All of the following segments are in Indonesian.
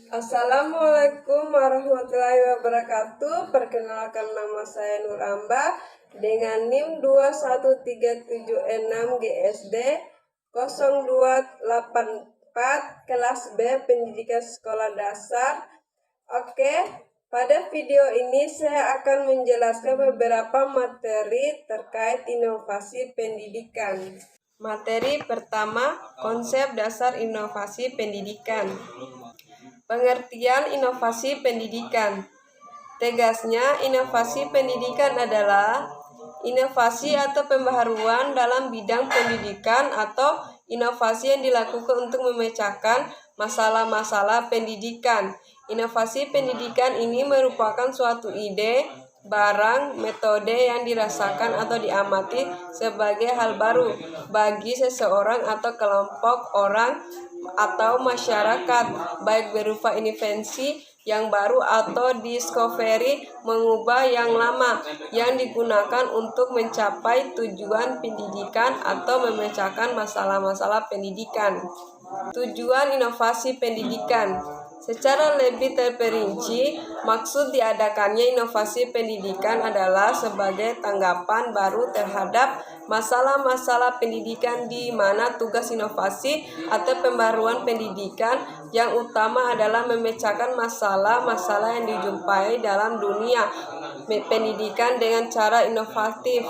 Assalamualaikum warahmatullahi wabarakatuh. Perkenalkan, nama saya Nur Amba dengan NIM 21376 GSD 0284 kelas B Pendidikan Sekolah Dasar. Oke, pada video ini saya akan menjelaskan beberapa materi terkait inovasi pendidikan. Materi pertama, konsep dasar inovasi pendidikan. Pengertian inovasi pendidikan. Tegasnya, inovasi pendidikan adalah inovasi atau pembaharuan dalam bidang pendidikan atau inovasi yang dilakukan untuk memecahkan masalah-masalah pendidikan. Inovasi pendidikan ini merupakan suatu ide, barang, metode yang dirasakan atau diamati sebagai hal baru bagi seseorang atau kelompok orang atau masyarakat, baik berupa invensi yang baru atau discovery mengubah yang lama yang digunakan untuk mencapai tujuan pendidikan atau memecahkan masalah-masalah pendidikan. Tujuan inovasi pendidikan. Secara lebih terperinci, maksud diadakannya inovasi pendidikan adalah sebagai tanggapan baru terhadap masalah-masalah pendidikan, di mana tugas inovasi atau pembaruan pendidikan yang utama adalah memecahkan masalah-masalah yang dijumpai dalam dunia pendidikan dengan cara inovatif.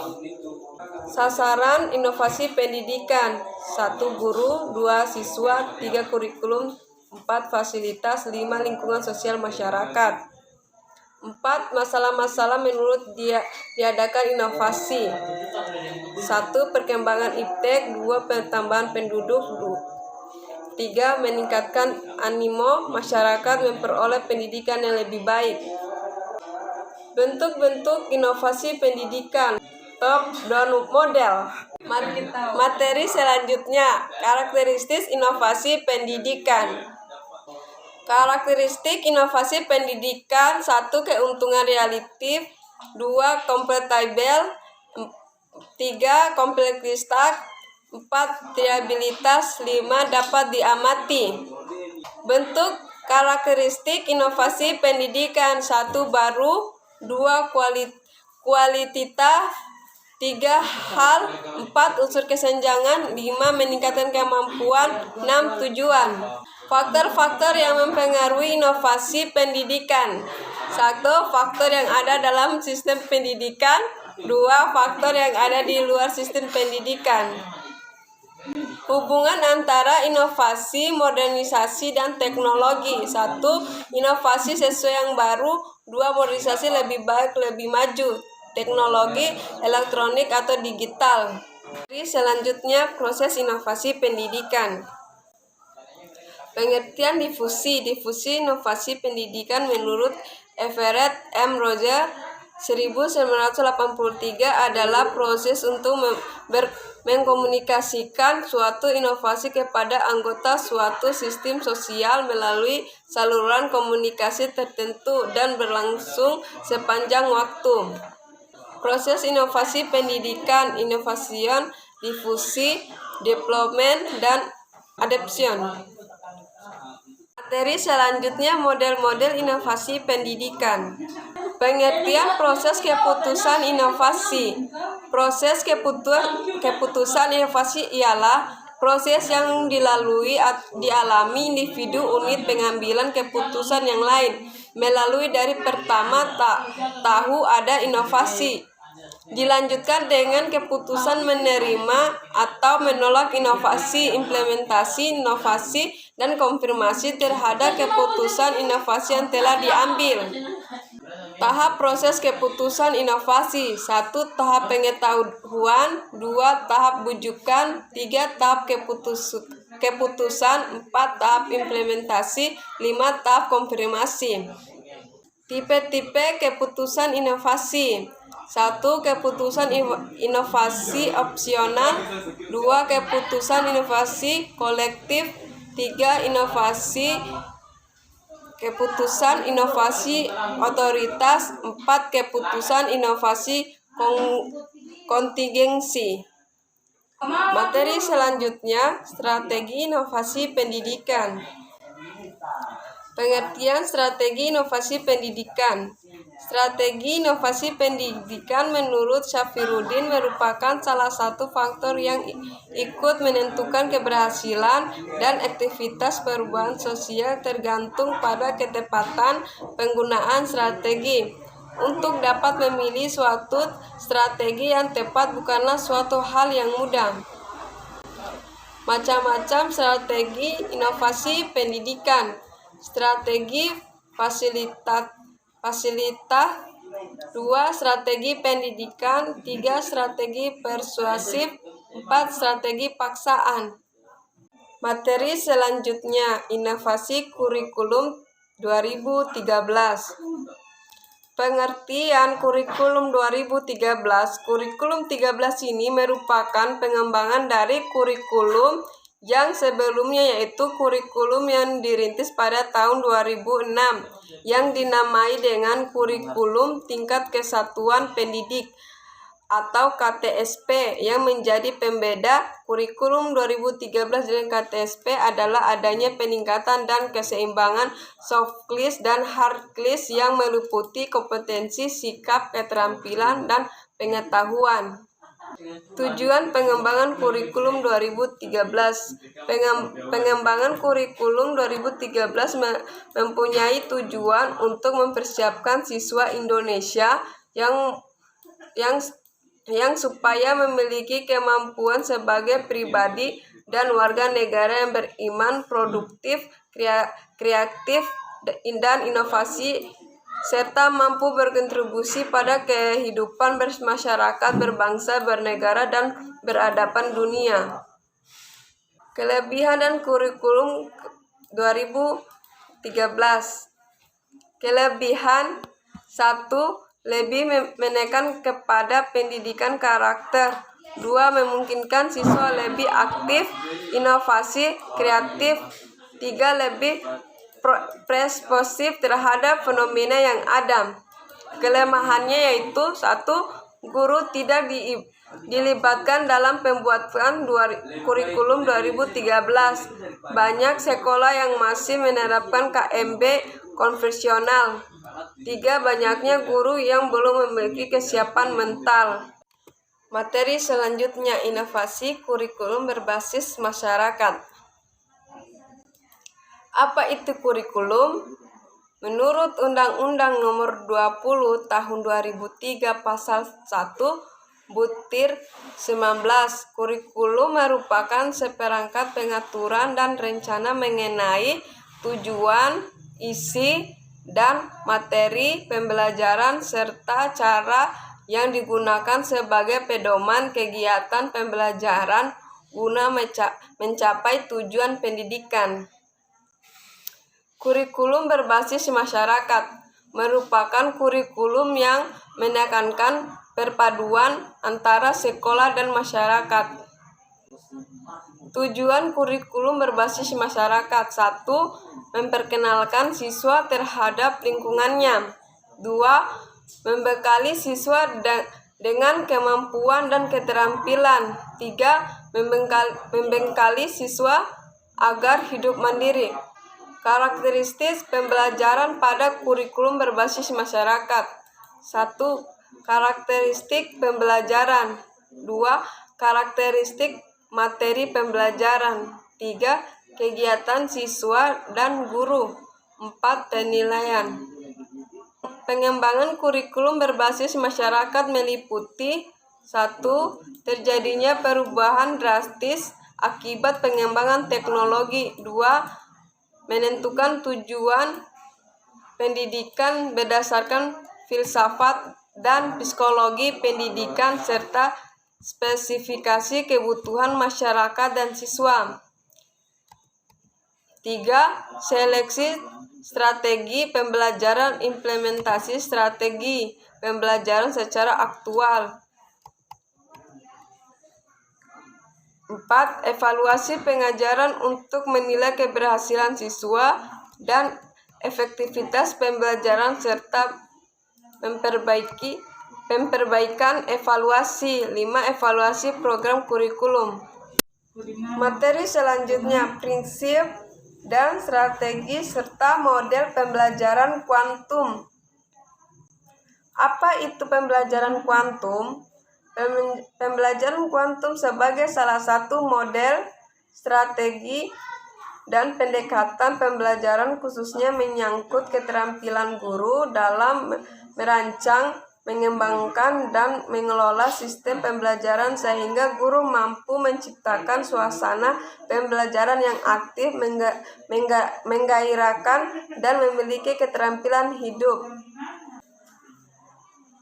Sasaran inovasi pendidikan: 1. Guru, 2. Siswa, 3. Kurikulum, 4. Fasilitas, 5. Lingkungan sosial masyarakat. 4. Masalah-masalah menurut diadakan inovasi. 1. Perkembangan iptek. 2. Pertambahan penduduk. 3. Meningkatkan animo masyarakat memperoleh pendidikan yang lebih baik. Bentuk-bentuk inovasi pendidikan. Top down model. Materi selanjutnya, karakteristik inovasi pendidikan. Karakteristik inovasi pendidikan: 1. Keuntungan relatif, 2. kompatibel, 3. kompleksitas, 4. triabilitas, 5. dapat diamati. Bentuk karakteristik inovasi pendidikan: 1. Baru, 2. kualitatif, 3. hal, 4. unsur kesenjangan, 5. meningkatkan kemampuan, 6. tujuan. Faktor-faktor yang mempengaruhi inovasi pendidikan. 1. Faktor yang ada dalam sistem pendidikan. 2. Faktor yang ada di luar sistem pendidikan. Hubungan antara inovasi, modernisasi, dan teknologi. 1. Inovasi sesuai yang baru. 2. Modernisasi lebih baik, lebih maju. Teknologi elektronik atau digital. Selanjutnya, proses inovasi pendidikan. Pengertian difusi. Difusi inovasi pendidikan menurut Everett M. Roger 1983 adalah proses untuk mengkomunikasikan suatu inovasi kepada anggota suatu sistem sosial melalui saluran komunikasi tertentu dan berlangsung sepanjang waktu. Proses inovasi pendidikan: innovation, difusi, development, dan adoption. Materi selanjutnya, model-model inovasi pendidikan. Pengertian proses keputusan inovasi. Proses keputusan inovasi ialah proses yang dialami individu unit pengambilan keputusan yang lain melalui dari pertama tahu ada inovasi, dilanjutkan dengan keputusan menerima atau menolak inovasi, implementasi inovasi, dan konfirmasi terhadap keputusan inovasi yang telah diambil. Tahap proses keputusan inovasi: 1. Tahap pengetahuan, 2. Tahap bujukan, 3. Tahap keputusan, 4. Tahap implementasi, 5. Tahap konfirmasi. Tipe-tipe keputusan inovasi: 1. Keputusan inovasi opsional, 2. Keputusan inovasi kolektif, 3. Keputusan inovasi otoritas, 4. Keputusan inovasi kontingensi. Materi selanjutnya, strategi inovasi pendidikan. Pengertian strategi inovasi pendidikan. Strategi inovasi pendidikan menurut Syafirudin merupakan salah satu faktor yang ikut menentukan keberhasilan dan aktivitas perubahan sosial tergantung pada ketepatan penggunaan strategi. Untuk dapat memilih suatu strategi yang tepat bukanlah suatu hal yang mudah. Macam-macam strategi inovasi pendidikan. Strategi fasilita 2. Strategi pendidikan 3. Strategi persuasif 4. Strategi paksaan. Materi selanjutnya, inovasi kurikulum 2013. Pengertian kurikulum 2013. Kurikulum 13 ini merupakan pengembangan dari kurikulum yang sebelumnya, yaitu kurikulum yang dirintis pada tahun 2006 yang dinamai dengan kurikulum tingkat kesatuan pendidik atau KTSP. Yang menjadi pembeda kurikulum 2013 dan KTSP adalah adanya peningkatan dan keseimbangan soft skills dan hard skills yang meliputi kompetensi, sikap, keterampilan, dan pengetahuan. Tujuan pengembangan kurikulum 2013. Pengembangan kurikulum 2013 mempunyai tujuan untuk mempersiapkan siswa Indonesia yang supaya memiliki kemampuan sebagai pribadi dan warga negara yang beriman, produktif, kreatif, dan inovasi, serta mampu berkontribusi pada kehidupan bermasyarakat, berbangsa, bernegara, dan beradaban dunia. Kelebihan dan kurikulum 2013. Kelebihan 1. Lebih menekan kepada pendidikan karakter. 2. Memungkinkan siswa lebih aktif, inovasi, kreatif. 3. Lebih responsif terhadap fenomena yang ada. Kelemahannya yaitu 1. Guru tidak dilibatkan dalam pembuatan kurikulum 2013. Banyak sekolah yang masih menerapkan KMB konvensional. 3. Banyaknya guru yang belum memiliki kesiapan mental. Materi selanjutnya, inovasi kurikulum berbasis masyarakat. Apa itu kurikulum? Menurut Undang-Undang Nomor 20 Tahun 2003 Pasal 1 Butir 19, kurikulum merupakan seperangkat pengaturan dan rencana mengenai tujuan, isi, dan materi pembelajaran serta cara yang digunakan sebagai pedoman kegiatan pembelajaran guna mencapai tujuan pendidikan. Kurikulum berbasis masyarakat merupakan kurikulum yang menekankan perpaduan antara sekolah dan masyarakat. Tujuan kurikulum berbasis masyarakat. 1. Memperkenalkan siswa terhadap lingkungannya. 2. Membekali siswa dengan kemampuan dan keterampilan. 3. Membekali siswa agar hidup mandiri. Karakteristik pembelajaran pada kurikulum berbasis masyarakat. 1. Karakteristik pembelajaran. 2. Karakteristik materi pembelajaran. 3. Kegiatan siswa dan guru. 4. Penilaian. Pengembangan kurikulum berbasis masyarakat meliputi 1. Terjadinya perubahan drastis akibat pengembangan teknologi. 2. Menentukan tujuan pendidikan berdasarkan filsafat dan psikologi pendidikan serta spesifikasi kebutuhan masyarakat dan siswa. 3. Seleksi strategi pembelajaran, implementasi strategi pembelajaran secara aktual. 4. Evaluasi pengajaran untuk menilai keberhasilan siswa dan efektivitas pembelajaran serta perbaikan evaluasi. 5. Evaluasi program kurikulum. Materi selanjutnya, prinsip dan strategi serta model pembelajaran kuantum. Apa itu pembelajaran kuantum? Pembelajaran kuantum sebagai salah satu model, strategi, dan pendekatan pembelajaran khususnya menyangkut keterampilan guru dalam merancang, mengembangkan, dan mengelola sistem pembelajaran sehingga guru mampu menciptakan suasana pembelajaran yang aktif, menggairahkan, dan memiliki keterampilan hidup.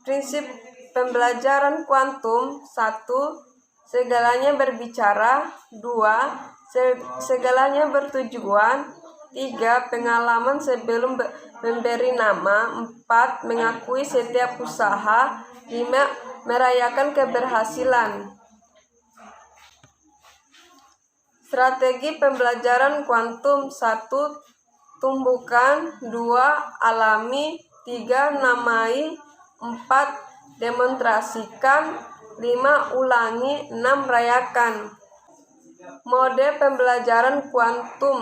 Prinsip pembelajaran kuantum: 1. Segalanya berbicara. 2. Segalanya bertujuan. 3. Pengalaman sebelum memberi nama. 4. Mengakui setiap usaha. 5. Merayakan keberhasilan. Strategi pembelajaran kuantum: 1. Tumbuhkan. 2. Alami. 3. Namai. 4. Demonstrasikan. 5. Ulangi. 6. Rayakan. Model pembelajaran kuantum.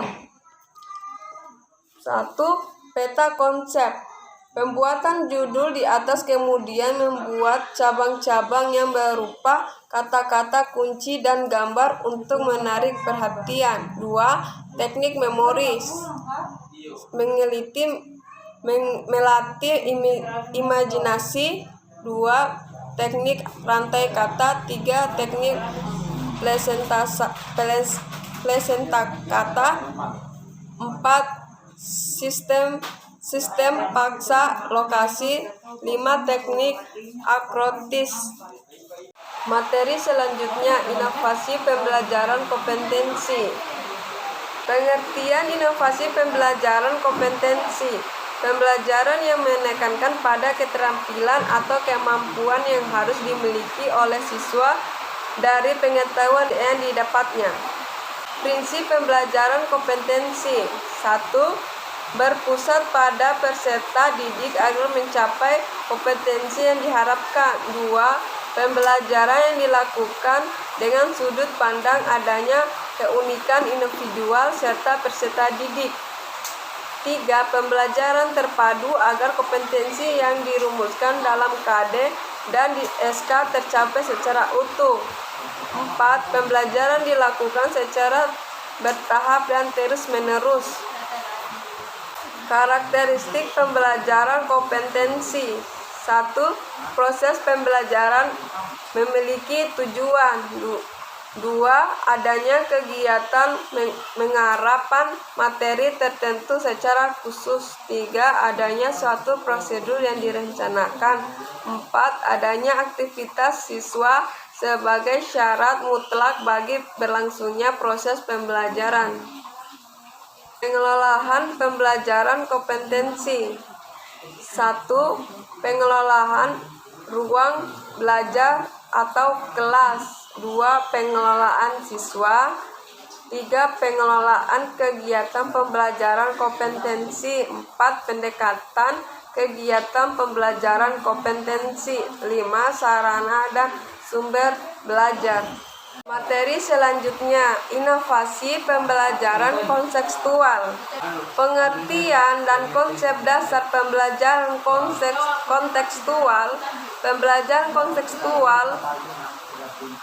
1. Peta konsep. Pembuatan judul di atas kemudian membuat cabang-cabang yang berupa kata-kata kunci dan gambar untuk menarik perhatian. 2. Teknik memoris. Melatih imajinasi. 2. Teknik rantai kata. 3. Teknik plesenta kata. 4. Sistem paksa lokasi. 5. Teknik akrotis. Materi selanjutnya, inovasi pembelajaran kompetensi. Pengertian inovasi pembelajaran kompetensi: pembelajaran yang menekankan pada keterampilan atau kemampuan yang harus dimiliki oleh siswa dari pengetahuan yang didapatnya. Prinsip pembelajaran kompetensi: 1. Berpusat pada peserta didik agar mencapai kompetensi yang diharapkan. 2. Pembelajaran yang dilakukan dengan sudut pandang adanya keunikan individual serta peserta didik. 3. Pembelajaran terpadu agar kompetensi yang dirumuskan dalam KD dan di SK tercapai secara utuh. 4. Pembelajaran dilakukan secara bertahap dan terus-menerus. Karakteristik pembelajaran kompetensi: 1. Proses pembelajaran memiliki tujuan. 2. Adanya kegiatan penggarapan materi tertentu secara khusus. 3. Adanya suatu prosedur yang direncanakan. 4. Adanya aktivitas siswa sebagai syarat mutlak bagi berlangsungnya proses pembelajaran. Pengelolaan pembelajaran kompetensi: 1. Pengelolaan ruang belajar atau kelas. 2. Pengelolaan siswa. 3. Pengelolaan kegiatan pembelajaran kompetensi. 4. Pendekatan kegiatan pembelajaran kompetensi. 5. Sarana dan sumber belajar. Materi selanjutnya, inovasi pembelajaran kontekstual. Pengertian dan konsep dasar pembelajaran kontekstual. Pembelajaran kontekstual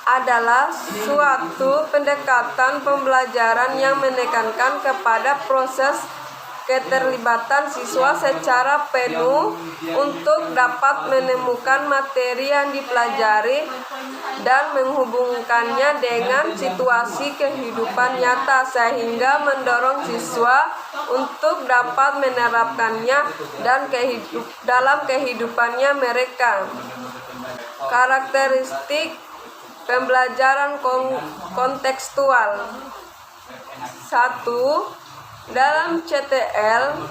adalah suatu pendekatan pembelajaran yang menekankan kepada proses keterlibatan siswa secara penuh untuk dapat menemukan materi yang dipelajari dan menghubungkannya dengan situasi kehidupan nyata sehingga mendorong siswa untuk dapat menerapkannya dan dalam kehidupannya mereka. Karakteristik pembelajaran kontekstual: 1. Dalam CTL,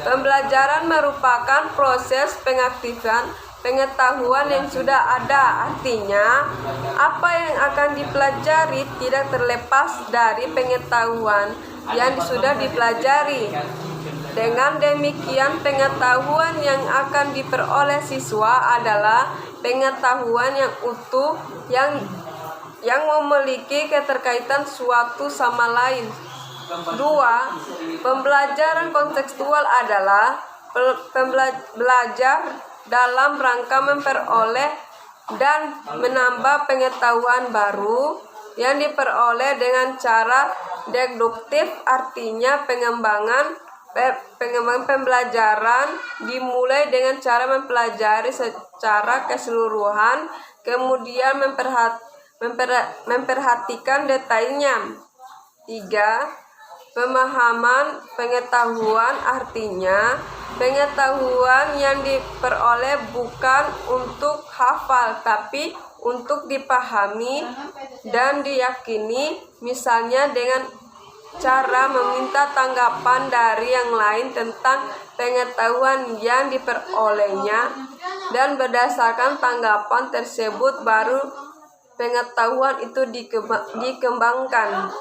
pembelajaran merupakan proses pengaktifan pengetahuan yang sudah ada. Artinya, apa yang akan dipelajari tidak terlepas dari pengetahuan yang sudah dipelajari. Dengan demikian, pengetahuan yang akan diperoleh siswa adalah pengetahuan yang utuh yang memiliki keterkaitan suatu sama lain. 2. Pembelajaran kontekstual adalah belajar dalam rangka memperoleh dan menambah pengetahuan baru yang diperoleh dengan cara deduktif, artinya pengembangan pembelajaran dimulai dengan cara mempelajari secara keseluruhan, kemudian memperhatikan detailnya. 3. Pemahaman pengetahuan, artinya pengetahuan yang diperoleh bukan untuk hafal, tapi untuk dipahami dan diyakini, misalnya dengan cara meminta tanggapan dari yang lain tentang pengetahuan yang diperolehnya, dan berdasarkan tanggapan tersebut baru pengetahuan itu dikembangkan.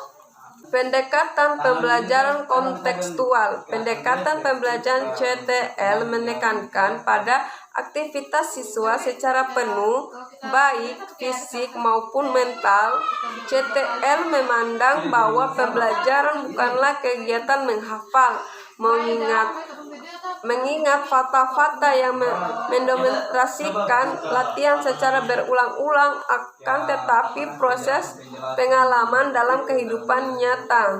Pendekatan pembelajaran kontekstual. Pendekatan pembelajaran CTL menekankan pada aktivitas siswa secara penuh, baik fisik maupun mental. CTL memandang bahwa pembelajaran bukanlah kegiatan menghafal, mengingat fakta-fakta yang mendemonstrasikan latihan secara berulang-ulang, akan tetapi proses pengalaman dalam kehidupan nyata.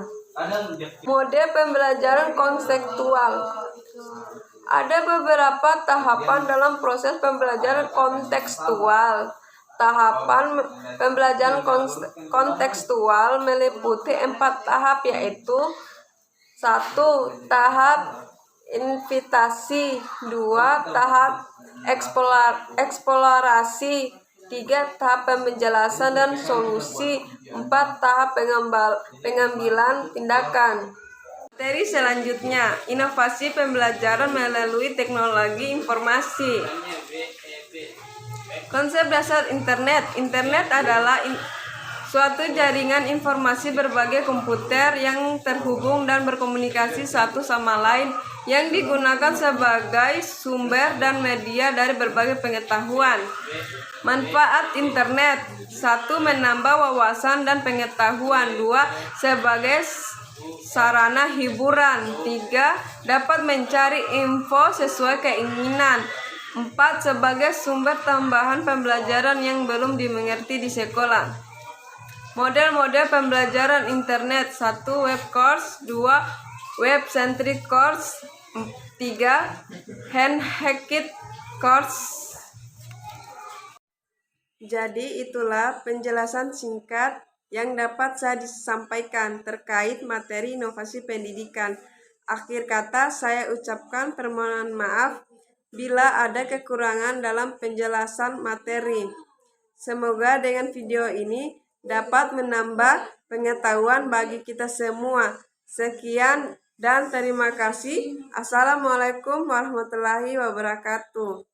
Model pembelajaran konseptual. Ada beberapa tahapan dalam proses pembelajaran kontekstual. Tahapan pembelajaran kontekstual meliputi 4 tahap, yaitu 1. Tahap invitasi, 2. Tahap eksplorasi, 3. Tahap penjelasan dan solusi, 4. Tahap pengambilan tindakan. Materi selanjutnya, inovasi pembelajaran melalui teknologi informasi. Konsep dasar internet. Internet adalah suatu jaringan informasi berbagai komputer yang terhubung dan berkomunikasi satu sama lain, yang digunakan sebagai sumber dan media dari berbagai pengetahuan. Manfaat internet: 1. Menambah wawasan dan pengetahuan. 2. Sebagai sarana hiburan. 3. Dapat mencari info sesuai keinginan. 4. Sebagai sumber tambahan pembelajaran yang belum dimengerti di sekolah. Model-model pembelajaran internet: 1. Web course. 2. Web-centric course. 3. Hand-hacked course. Jadi itulah penjelasan singkat yang dapat saya sampaikan terkait materi inovasi pendidikan. Akhir kata, saya ucapkan permohonan maaf bila ada kekurangan dalam penjelasan materi. Semoga dengan video ini dapat menambah pengetahuan bagi kita semua. Sekian dan terima kasih. Assalamualaikum warahmatullahi wabarakatuh.